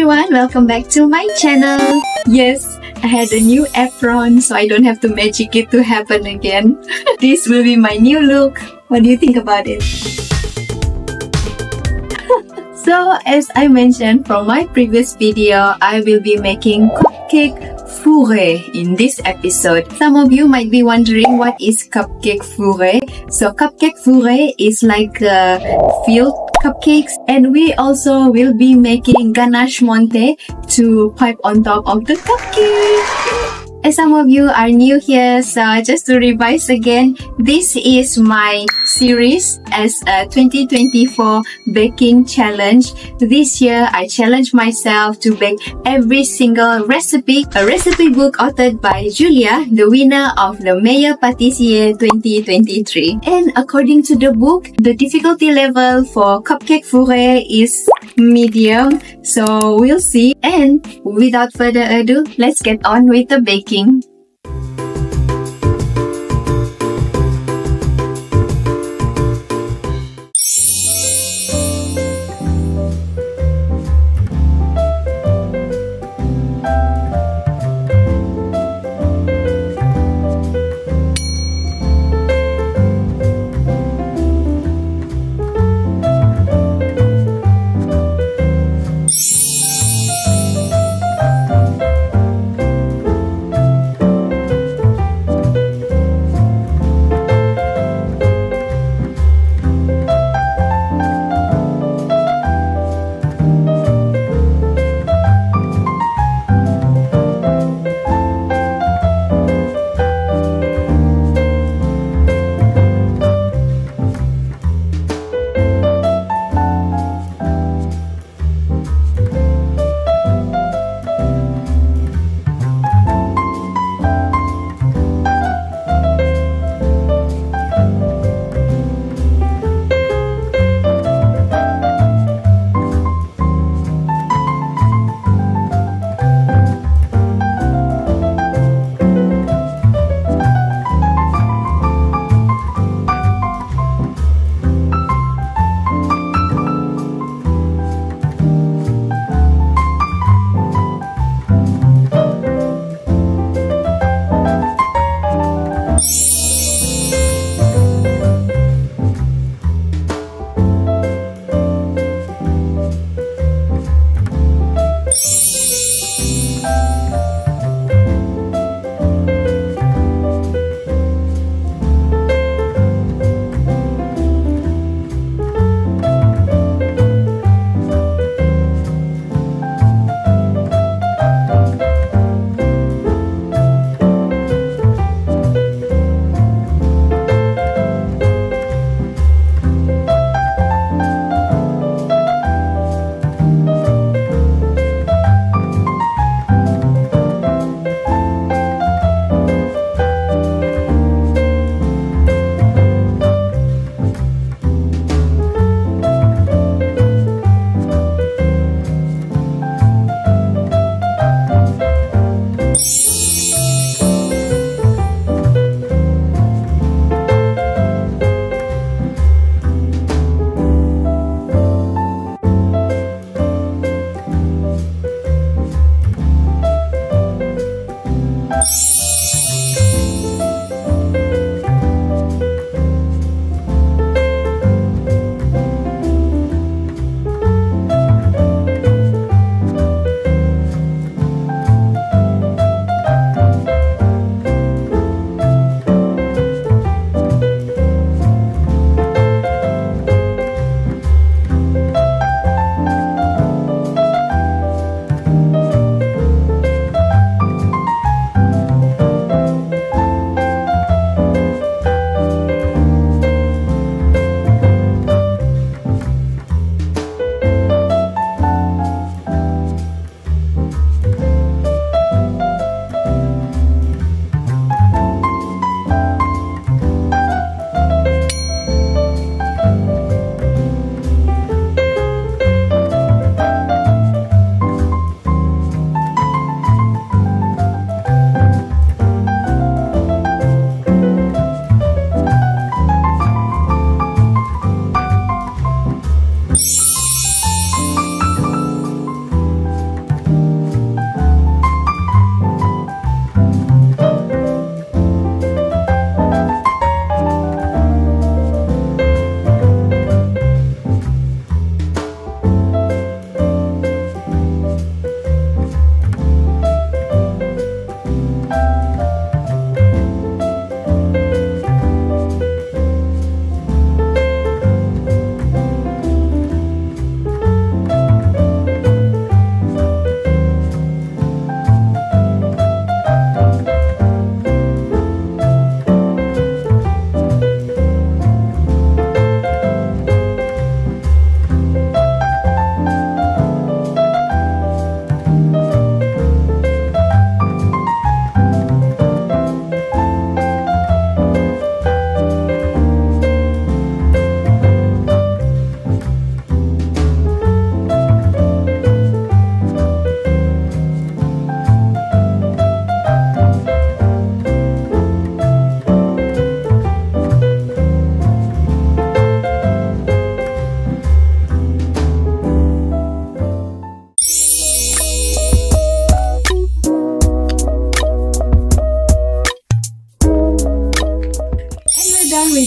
everyone, welcome back to my channel. Yes, I had a new apron so I don't have to magic it to happen again. This will be my new look. What do you think about it? So as I mentioned from my previous video, I will be making cupcake fourré in this episode. Some of you might be wondering what is cupcake fourré. So cupcake fourré is like filled cupcakes, and we also will be making ganache monté to pipe on top of the cupcake. And some of you are new here, so just to revise again, this is my series as a 2024 baking challenge. This year, I challenged myself to bake every single recipe, a recipe book authored by Julia, the winner of the Meilleur Pâtissier 2023. And according to the book, the difficulty level for cupcake fourré is medium, so we'll see. And without further ado, let's get on with the baking.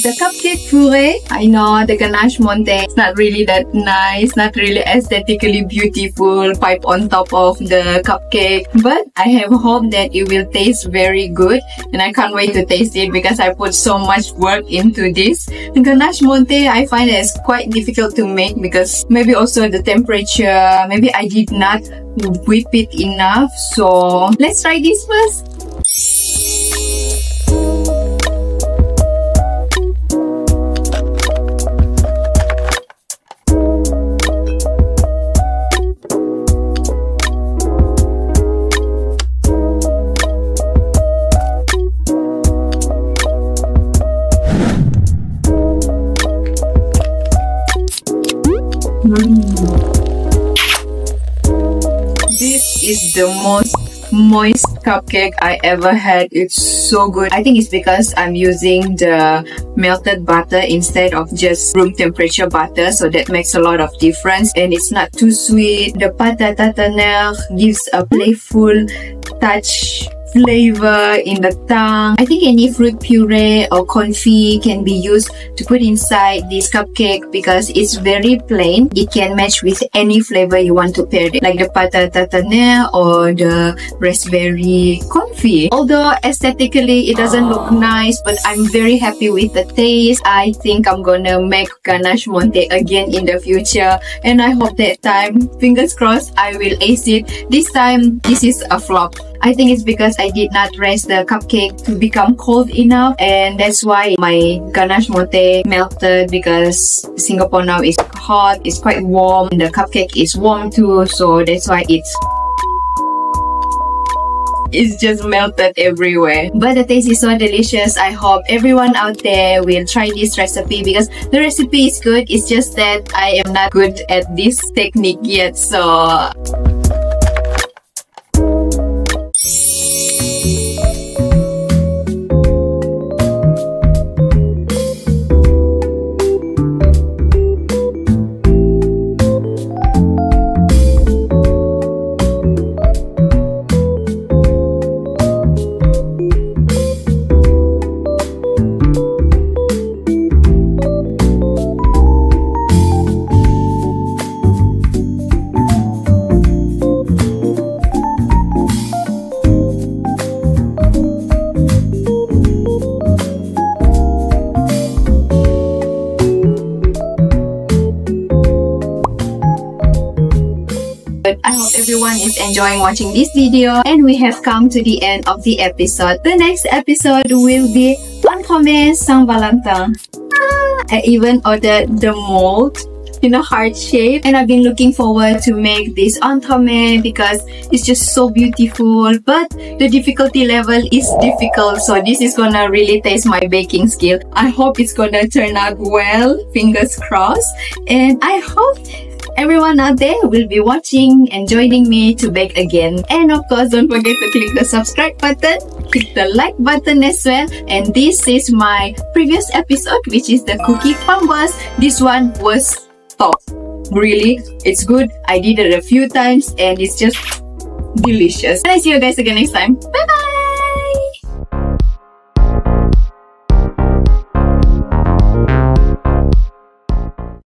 is the cupcake fourré. I know the ganache monte is not really that nice, not really aesthetically beautiful pipe on top of the cupcake, but I have hope that it will taste very good, and I can't wait to taste it because I put so much work into this. The ganache monte, I find it's quite difficult to make because maybe also the temperature, maybe I did not whip it enough. So let's try this first. This is the most moist cupcake I ever had. It's so good. I think it's because I'm using the melted butter instead of just room temperature butter, so that makes a lot of difference, and it's not too sweet. The Pate Tartiner gives a playful touch flavor in the tongue. I think any fruit puree or confit can be used to put inside this cupcake because it's very plain. It can match with any flavor you want to pair it, like the Pate Tartiner or the Raspberries Confit. Although aesthetically it doesn't look nice, but I'm very happy with the taste. I think I'm gonna make ganache monte again in the future, and I hope that time, fingers crossed, I will ace it. This time, this is a flop. I think it's because I did not rest the cupcake to become cold enough, and that's why my ganache monte melted, because Singapore now is hot, it's quite warm, and the cupcake is warm too, so that's why it's just melted everywhere. But the taste is so delicious. I hope everyone out there will try this recipe because the recipe is good. It's just that I am not good at this technique yet, so I hope everyone is enjoying watching this video, and we have come to the end of the episode. The next episode will be Entremets Saint Valentin. I even ordered the mold in a heart shape, and I've been looking forward to make this entremet because it's just so beautiful, but the difficulty level is difficult, so this is gonna really test my baking skill. I hope it's gonna turn out well, fingers crossed, and I hope everyone out there will be watching and joining me to bake again. And of course, don't forget to click the subscribe button, click the like button as well. And this is my previous episode, which is the cookie framboise. This one was top. Really, it's good. I did it a few times and it's just delicious. And I see you guys again next time. Bye bye!